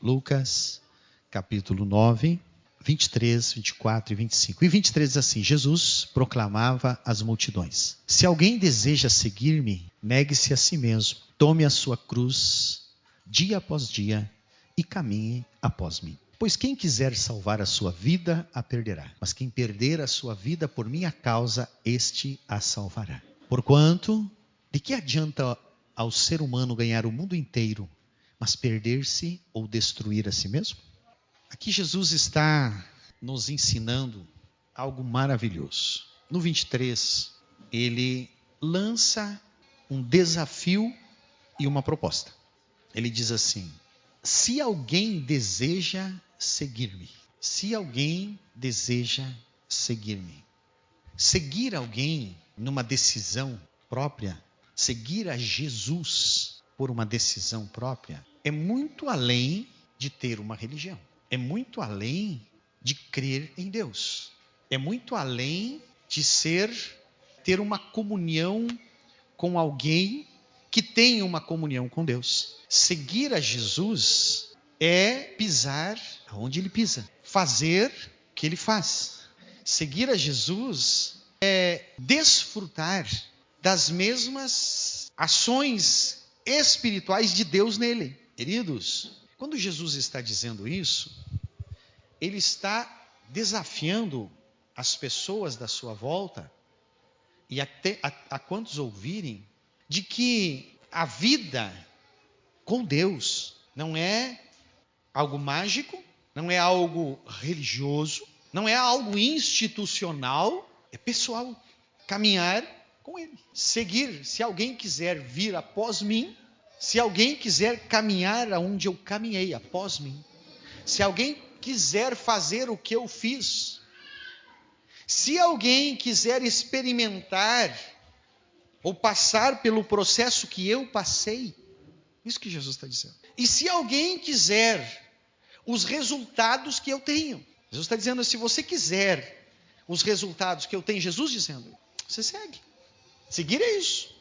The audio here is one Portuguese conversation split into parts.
Lucas, capítulo 9, 23, 24 e 25. E 23 diz assim: Jesus proclamava às multidões: se alguém deseja seguir-me, negue-se a si mesmo, tome a sua cruz dia após dia e caminhe após mim. Pois quem quiser salvar a sua vida, a perderá. Mas quem perder a sua vida por minha causa, este a salvará. Porquanto, de que adianta ao ser humano ganhar o mundo inteiro, mas perder-se ou destruir a si mesmo? Aqui Jesus está nos ensinando algo maravilhoso. No 23, ele lança um desafio e uma proposta. Ele diz assim: se alguém deseja seguir-me, seguir alguém numa decisão própria, seguir a Jesus por uma decisão própria, é muito além de ter uma religião. É muito além de crer em Deus. É muito além de ter uma comunhão com alguém que tem uma comunhão com Deus. Seguir a Jesus é pisar onde ele pisa, fazer o que ele faz. Seguir a Jesus é desfrutar das mesmas ações espirituais de Deus nele. Queridos, quando Jesus está dizendo isso, ele está desafiando as pessoas da sua volta e até a quantos ouvirem, de que a vida com Deus não é algo mágico, não é algo religioso, não é algo institucional, é pessoal. Caminhar com Ele. Seguir, se alguém quiser vir após mim, se alguém quiser caminhar aonde eu caminhei após mim, se alguém quiser fazer o que eu fiz, se alguém quiser experimentar ou passar pelo processo que eu passei, isso que Jesus está dizendo. E se alguém quiser os resultados que eu tenho, Jesus está dizendo: se você quiser os resultados que eu tenho, Jesus dizendo, você segue. Seguir é isso.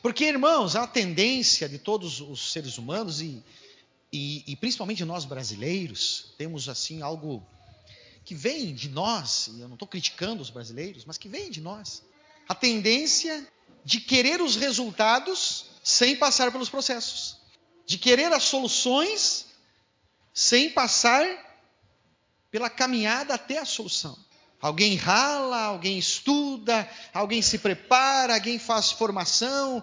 Porque, irmãos, a tendência de todos os seres humanos e principalmente nós brasileiros, temos assim algo que vem de nós, e eu não estou criticando os brasileiros, mas que vem de nós. A tendência de querer os resultados sem passar pelos processos. De querer as soluções sem passar pela caminhada até a solução. Alguém rala, alguém estuda, alguém se prepara, alguém faz formação,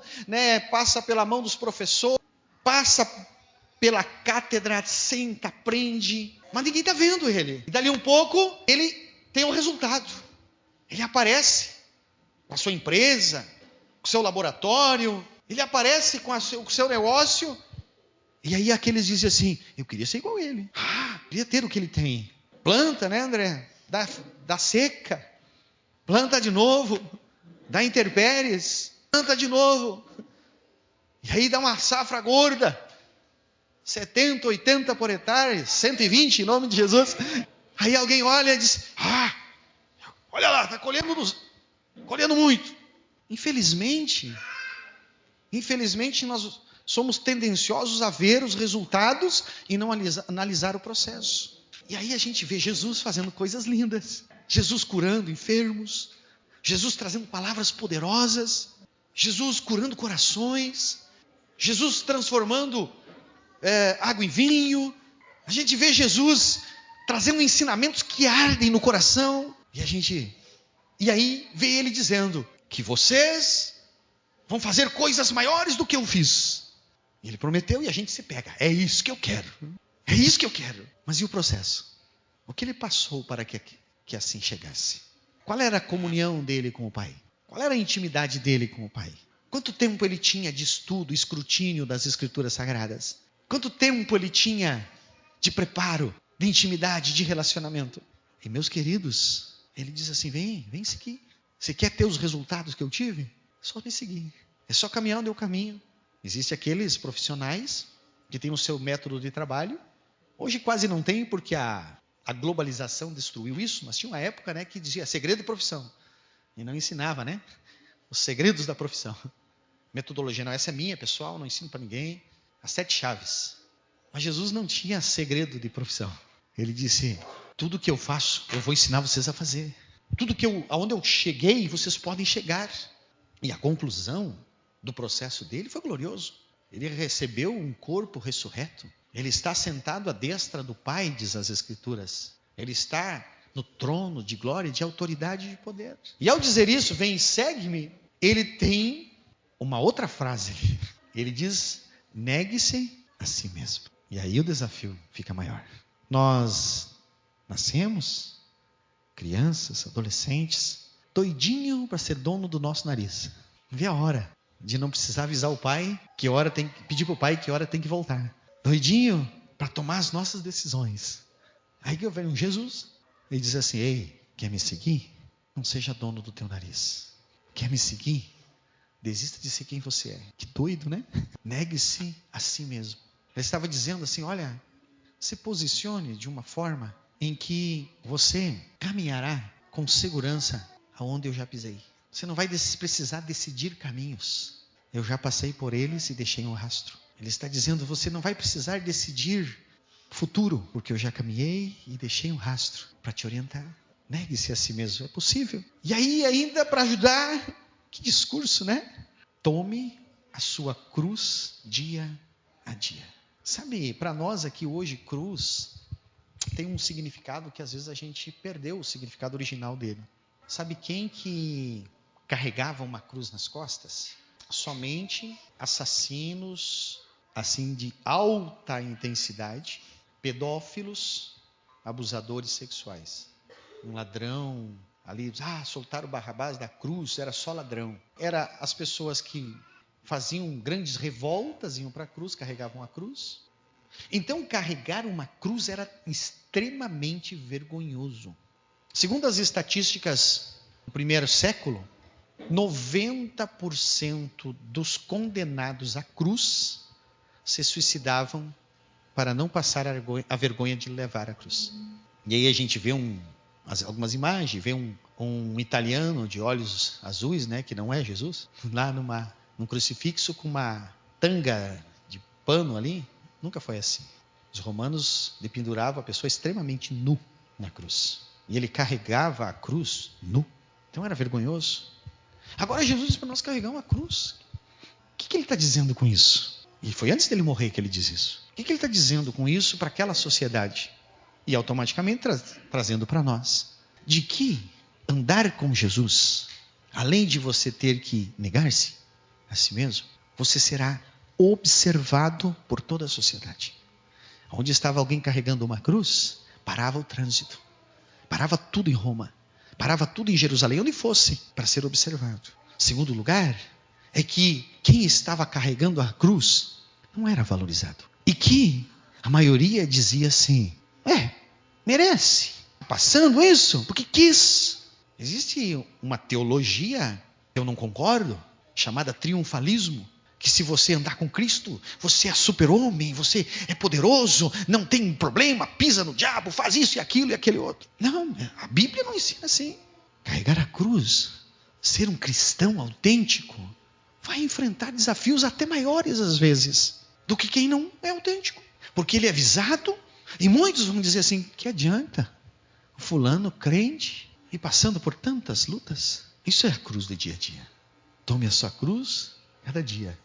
passa pela mão dos professores, passa pela cátedra, senta, aprende, mas ninguém está vendo ele. E dali um pouco, ele tem um resultado. Ele aparece com a sua empresa, com o seu laboratório, ele aparece com o seu negócio, e aí aqueles dizem assim: eu queria ser igual a ele, queria ter o que ele tem. Planta, André? Dá seca, planta de novo, dá intempéries, planta de novo, e aí dá uma safra gorda, 70, 80 por hectare, 120 em nome de Jesus. Aí alguém olha e diz: olha lá, está colhendo muito. Infelizmente nós somos tendenciosos a ver os resultados e não analisar o processo. E aí a gente vê Jesus fazendo coisas lindas, Jesus curando enfermos, Jesus trazendo palavras poderosas, Jesus curando corações, Jesus transformando água em vinho. A gente vê Jesus trazendo ensinamentos que ardem no coração. E aí vê ele dizendo que vocês vão fazer coisas maiores do que eu fiz. Ele prometeu e a gente se pega. É isso que eu quero. É isso que eu quero. Mas e o processo? O que ele passou para que assim chegasse? Qual era a comunhão dele com o Pai? Qual era a intimidade dele com o Pai? Quanto tempo ele tinha de estudo, escrutínio das Escrituras Sagradas? Quanto tempo ele tinha de preparo, de intimidade, de relacionamento? E meus queridos, ele diz assim: vem seguir. Você quer ter os resultados que eu tive? É só me seguir. É só caminhar onde eu caminho. Existem aqueles profissionais que têm o seu método de trabalho. Hoje quase não tem, porque a globalização destruiu isso, mas tinha uma época que dizia segredo de profissão. E não ensinava, os segredos da profissão. Metodologia, não, essa é minha, pessoal, não ensino para ninguém. As 7 chaves. Mas Jesus não tinha segredo de profissão. Ele disse: tudo que eu faço, eu vou ensinar vocês a fazer. Aonde eu cheguei, vocês podem chegar. E a conclusão do processo dele foi glorioso. Ele recebeu um corpo ressurreto. Ele está sentado à destra do Pai, diz as Escrituras. Ele está no trono de glória, de autoridade e de poder. E ao dizer isso, vem e segue-me, ele tem uma outra frase. Ele diz: negue-se a si mesmo. E aí o desafio fica maior. Nós nascemos, crianças, adolescentes, doidinho para ser dono do nosso nariz. Vê a hora de não precisar avisar o pai que hora tem que pedir para o pai que hora tem que voltar. Doidinho para tomar as nossas decisões. Aí que vem um Jesus. Ele diz assim: ei, quer me seguir? Não seja dono do teu nariz. Quer me seguir? Desista de ser quem você é. Que doido, né? Negue-se a si mesmo. Ele estava dizendo assim: olha, se posicione de uma forma em que você caminhará com segurança aonde eu já pisei. Você não vai precisar decidir caminhos. Eu já passei por eles e deixei um rastro. Ele está dizendo: você não vai precisar decidir futuro, porque eu já caminhei e deixei um rastro para te orientar. Negue-se a si mesmo, é possível. E aí ainda para ajudar, que discurso, né? Tome a sua cruz dia a dia. Sabe, para nós aqui hoje, cruz tem um significado que às vezes a gente perdeu o significado original dele. Sabe quem que carregava uma cruz nas costas? Somente assassinos, assim, de alta intensidade, pedófilos, abusadores sexuais. Um ladrão ali, soltaram o Barrabás da cruz, era só ladrão. Era as pessoas que faziam grandes revoltas, iam para a cruz, carregavam a cruz. Então, carregar uma cruz era extremamente vergonhoso. Segundo as estatísticas do primeiro século, 90% dos condenados à cruz se suicidavam para não passar a vergonha de levar a cruz. E aí a gente vê algumas imagens, vê um italiano de olhos azuis, né, que não é Jesus, lá num crucifixo com uma tanga de pano ali. Nunca foi assim. Os romanos dependuravam a pessoa extremamente nu na cruz. E ele carregava a cruz nu. Então era vergonhoso. Agora Jesus diz para nós carregar uma cruz. O que ele está dizendo com isso? E foi antes dele morrer que ele diz isso. O que ele está dizendo com isso para aquela sociedade? E automaticamente trazendo para nós. De que andar com Jesus, além de você ter que negar-se a si mesmo, você será observado por toda a sociedade. Onde estava alguém carregando uma cruz, parava o trânsito. Parava tudo em Roma. Parava tudo em Jerusalém, onde fosse, para ser observado. Segundo lugar, é que quem estava carregando a cruz não era valorizado. E que a maioria dizia assim: merece. Passando isso, porque quis. Existe uma teologia, eu não concordo, chamada triunfalismo, que se você andar com Cristo, você é super-homem, você é poderoso, não tem problema, pisa no diabo, faz isso e aquilo e aquele outro. Não, a Bíblia não ensina assim. Carregar a cruz, ser um cristão autêntico, vai enfrentar desafios até maiores às vezes, do que quem não é autêntico. Porque ele é avisado, e muitos vão dizer assim: que adianta? O fulano crente e passando por tantas lutas. Isso é a cruz do dia a dia. Tome a sua cruz cada dia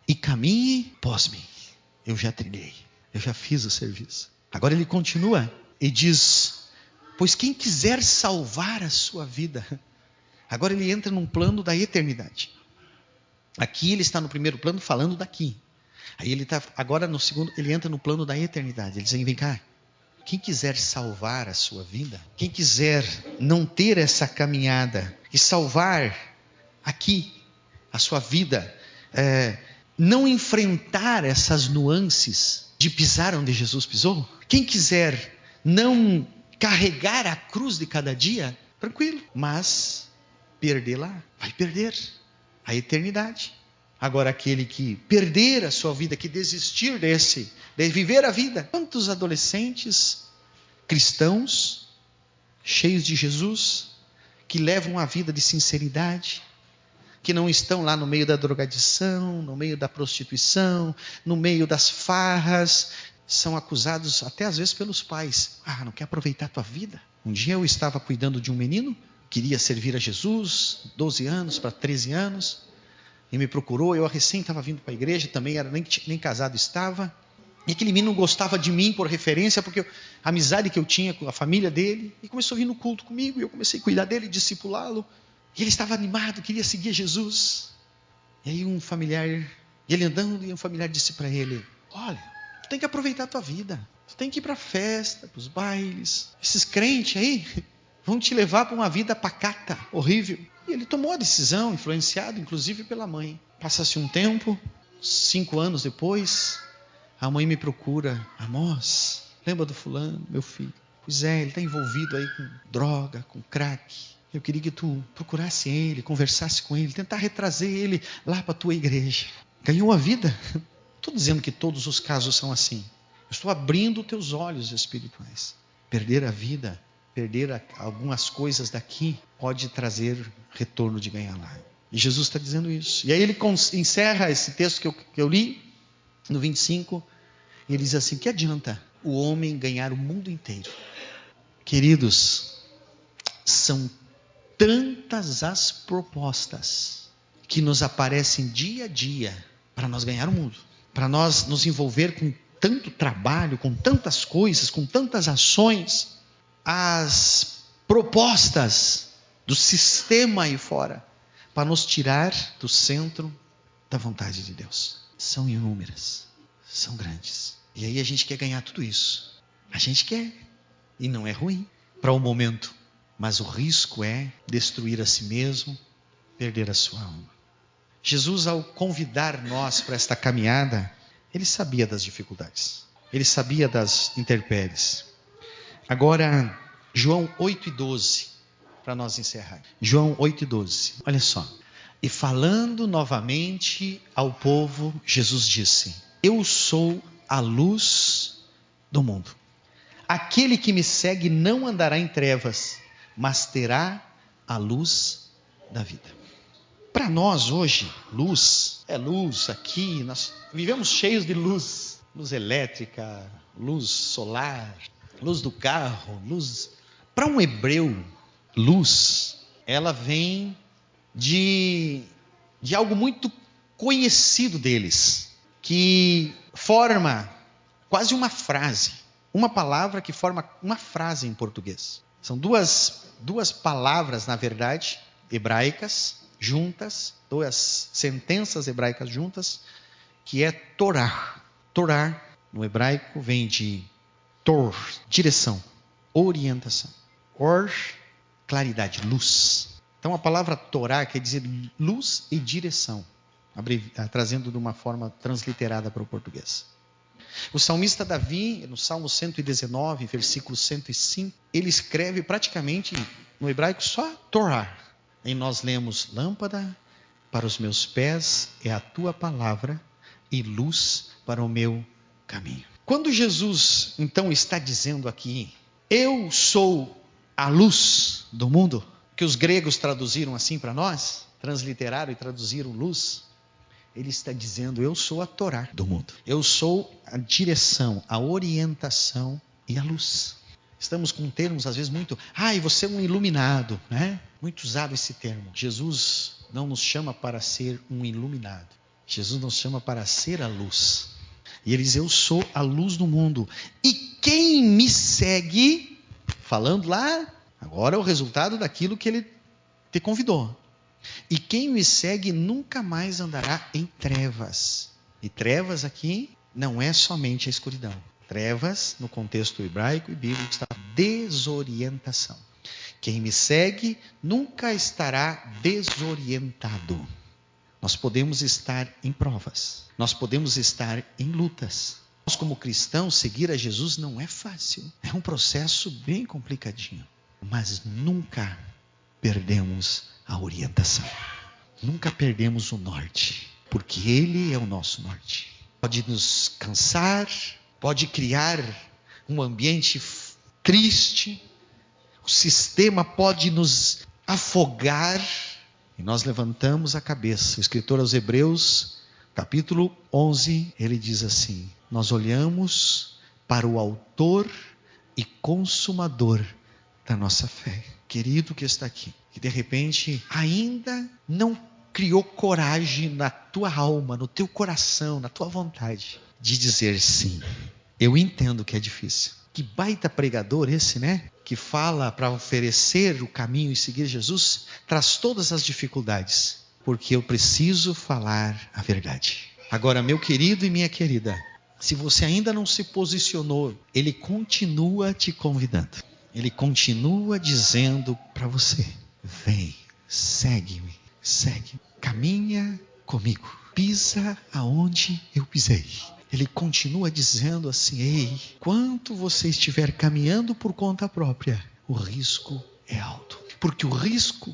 e caminhe pós-mim. Eu já trilhei, eu já fiz o serviço. Agora ele continua e diz: pois quem quiser salvar a sua vida. Agora ele entra num plano da eternidade. Aqui ele está no primeiro plano falando daqui. Aí ele está agora no segundo, ele entra no plano da eternidade. Ele diz: vem cá, quem quiser salvar a sua vida, quem quiser não ter essa caminhada e salvar aqui a sua vida, não enfrentar essas nuances de pisar onde Jesus pisou, quem quiser não carregar a cruz de cada dia, tranquilo, mas perder lá, vai perder a eternidade. Agora aquele que perder a sua vida, que desistir de viver a vida. Quantos adolescentes cristãos, cheios de Jesus, que levam a vida de sinceridade, que não estão lá no meio da drogadição, no meio da prostituição, no meio das farras, são acusados até às vezes pelos pais. Não quer aproveitar a tua vida? Um dia eu estava cuidando de um menino, queria servir a Jesus, 12 anos para 13 anos, e me procurou. Eu recém estava vindo para a igreja, também nem casado estava. E aquele menino gostava de mim por referência, porque a amizade que eu tinha com a família dele, e começou a vir no culto comigo, e eu comecei a cuidar dele, discipulá-lo, e ele estava animado, queria seguir Jesus. E aí um familiar, e ele andando, e um familiar disse para ele: olha, tu tem que aproveitar a tua vida, tu tem que ir para a festa, para os bailes, esses crentes aí vão te levar para uma vida pacata, horrível. E ele tomou a decisão, influenciado inclusive pela mãe. Passa-se um tempo, 5 anos depois, a mãe me procura: Amós, lembra do fulano, meu filho? Pois é, ele está envolvido aí com droga, com crack. Eu queria que tu procurasse ele, conversasse com ele, tentar retrazer ele lá para a tua igreja. Ganhou a vida? Estou dizendo que todos os casos são assim. Eu estou abrindo teus olhos espirituais. Perder a vida, perder algumas coisas daqui, pode trazer retorno de ganhar lá. E Jesus está dizendo isso. E aí ele encerra esse texto que eu li, no 25, e ele diz assim: que adianta o homem ganhar o mundo inteiro? Queridos, são tantas as propostas que nos aparecem dia a dia para nós ganhar o mundo, para nós nos envolver com tanto trabalho, com tantas coisas, com tantas ações. As propostas do sistema aí fora para nos tirar do centro da vontade de Deus são inúmeras, são grandes. E aí a gente quer ganhar tudo isso. A gente quer, e não é ruim para o momento, mas o risco é destruir a si mesmo, perder a sua alma. Jesus, ao convidar nós para esta caminhada, ele sabia das dificuldades, ele sabia das intempéries. Agora, João 8:12, para nós encerrar. João 8:12, olha só. E falando novamente ao povo, Jesus disse: eu sou a luz do mundo. Aquele que me segue não andará em trevas, mas terá a luz da vida. Para nós hoje, luz é luz aqui, nós vivemos cheios de luz. Luz elétrica, luz solar, luz do carro, luz. Para um hebreu, luz, ela vem de algo muito conhecido deles, que forma quase uma frase, uma palavra que forma uma frase em português. São duas palavras, na verdade, hebraicas, juntas, 2 sentenças hebraicas juntas, que é Torá. Torá, no hebraico, vem de Tor, direção, orientação. Or, claridade, luz. Então a palavra Torá quer dizer luz e direção, trazendo de uma forma transliterada para o português. O salmista Davi, no Salmo 119, versículo 105, ele escreve praticamente no hebraico só Torá. E nós lemos: lâmpada para os meus pés é a tua palavra e luz para o meu caminho. Quando Jesus então está dizendo aqui: eu sou a luz do mundo, que os gregos traduziram assim para nós, transliteraram e traduziram luz, ele está dizendo: eu sou a Torá do mundo. Eu sou a direção, a orientação e a luz. Estamos com termos às vezes muito... e você é um iluminado, né? Muito usado esse termo. Jesus não nos chama para ser um iluminado. Jesus nos chama para ser a luz. E ele diz: eu sou a luz do mundo. E quem me segue, falando lá, agora é o resultado daquilo que ele te convidou. E quem me segue nunca mais andará em trevas. E trevas aqui não é somente a escuridão. Trevas, no contexto hebraico e bíblico, está desorientação. Quem me segue nunca estará desorientado. Nós podemos estar em provas. Nós podemos estar em lutas. Nós, como cristãos, seguir a Jesus não é fácil. É um processo bem complicadinho. Mas nunca perdemos a orientação. Nunca perdemos o norte. Porque Ele é o nosso norte. Pode nos cansar, pode criar um ambiente triste, o sistema pode nos afogar, e nós levantamos a cabeça. O escritor aos Hebreus, capítulo 11, ele diz assim: nós olhamos para o autor e consumador da nossa fé. Querido que está aqui, que de repente ainda não criou coragem na tua alma, no teu coração, na tua vontade, de dizer sim. Eu entendo que é difícil. Que baita pregador esse, né? Que fala para oferecer o caminho e seguir Jesus, traz todas as dificuldades, porque eu preciso falar a verdade. Agora, meu querido e minha querida, se você ainda não se posicionou, ele continua te convidando. Ele continua dizendo para você: vem, segue-me, segue, caminha comigo, pisa aonde eu pisei. Ele continua dizendo assim: ei, quanto você estiver caminhando por conta própria, o risco é alto. Porque o risco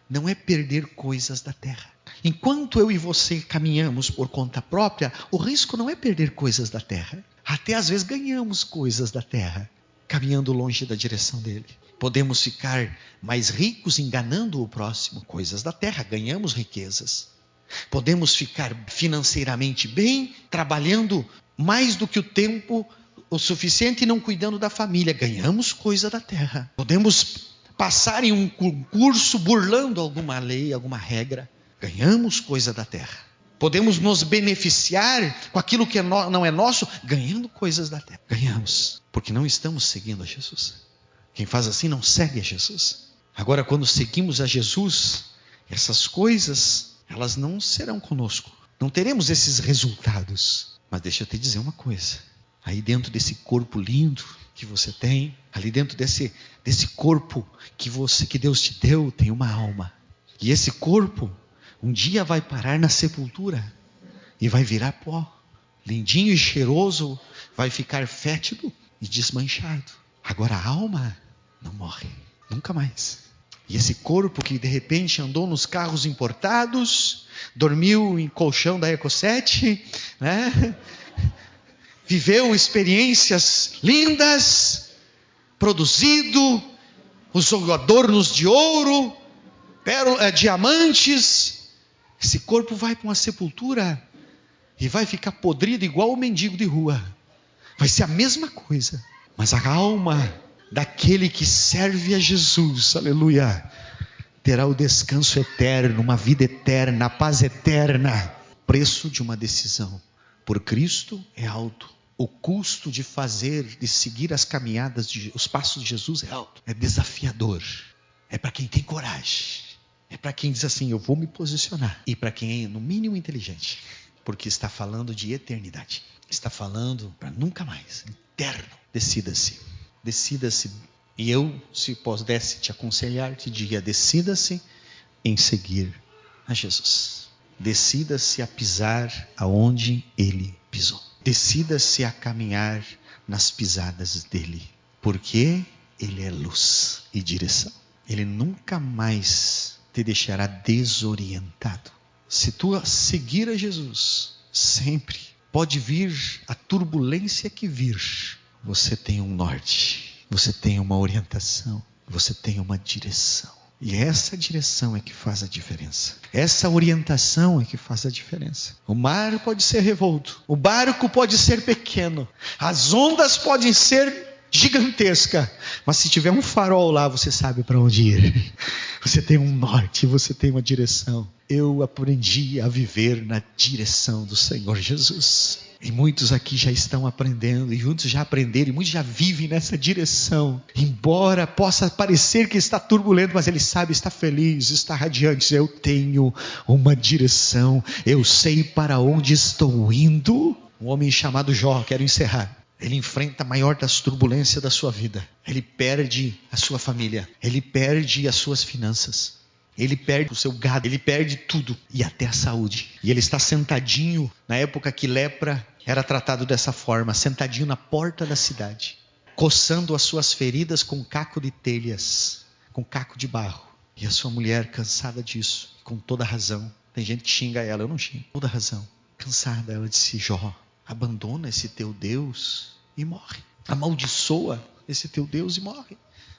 não é perder coisas da terra. Enquanto eu e você caminhamos por conta própria, o risco não é perder coisas da terra. Até às vezes ganhamos coisas da terra, caminhando longe da direção dele. Podemos ficar mais ricos enganando o próximo, coisas da terra, ganhamos riquezas. Podemos ficar financeiramente bem, trabalhando mais do que o tempo o suficiente e não cuidando da família, ganhamos coisa da terra. Podemos passar em um concurso burlando alguma lei, alguma regra, ganhamos coisa da terra. Podemos nos beneficiar com aquilo que não é nosso, ganhando coisas da terra. Ganhamos, porque não estamos seguindo a Jesus. Quem faz assim não segue a Jesus. Agora, quando seguimos a Jesus, essas coisas, elas não serão conosco. Não teremos esses resultados. Mas deixa eu te dizer uma coisa. Aí dentro desse corpo lindo que você tem, ali dentro desse corpo que Deus te deu, tem uma alma. E esse corpo um dia vai parar na sepultura e vai virar pó. Lindinho e cheiroso, vai ficar fétido e desmanchado. Agora a alma não morre, nunca mais. E esse corpo que de repente andou nos carros importados, dormiu em colchão da Eco7, né? Viveu experiências lindas, produzido, usou adornos de ouro, diamantes. Esse corpo vai para uma sepultura e vai ficar podrido igual o mendigo de rua. Vai ser a mesma coisa. Mas a alma daquele que serve a Jesus, aleluia, terá o descanso eterno, uma vida eterna, a paz eterna. Preço de uma decisão por Cristo é alto. O custo de seguir as caminhadas, os passos de Jesus é alto. É desafiador. É para quem tem coragem. É para quem diz assim: eu vou me posicionar. E para quem é no mínimo inteligente. Porque está falando de eternidade. Está falando para nunca mais. Eterno. Decida-se. Decida-se. E eu, se pudesse te aconselhar, te diria: decida-se em seguir a Jesus. Decida-se a pisar aonde Ele pisou. Decida-se a caminhar nas pisadas dEle. Porque Ele é luz e direção. Ele nunca mais te deixará desorientado. Se tu seguir a Jesus, sempre pode vir a turbulência que vir, você tem um norte, você tem uma orientação, você tem uma direção. E essa direção é que faz a diferença. Essa orientação é que faz a diferença. O mar pode ser revolto, o barco pode ser pequeno, as ondas podem ser gigantesca, mas se tiver um farol lá, você sabe para onde ir. Você tem um norte, você tem uma direção. Eu aprendi a viver na direção do Senhor Jesus. E muitos aqui já estão aprendendo, e muitos já aprenderam, e muitos já vivem nessa direção. Embora possa parecer que está turbulento, mas ele sabe, está feliz, está radiante. Eu tenho uma direção, eu sei para onde estou indo. Um homem chamado Jó, quero encerrar. Ele enfrenta a maior das turbulências da sua vida. Ele perde a sua família. Ele perde as suas finanças. Ele perde o seu gado. Ele perde tudo. E até a saúde. E ele está sentadinho, na época que lepra era tratado dessa forma, sentadinho na porta da cidade, coçando as suas feridas com caco de telhas, com caco de barro. E a sua mulher, cansada disso, com toda razão. Tem gente que xinga ela, eu não xingo. Toda razão. Cansada, ela disse: Jó, abandona esse teu Deus e morre. Amaldiçoa esse teu Deus e morre.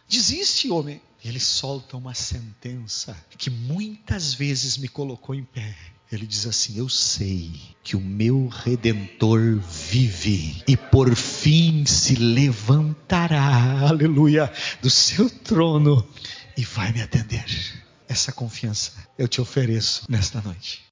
Desiste, homem. E ele solta uma sentença que muitas vezes me colocou em pé. Ele diz assim: eu sei que o meu Redentor vive e por fim se levantará, aleluia, do seu trono e vai me atender. Essa confiança eu te ofereço nesta noite.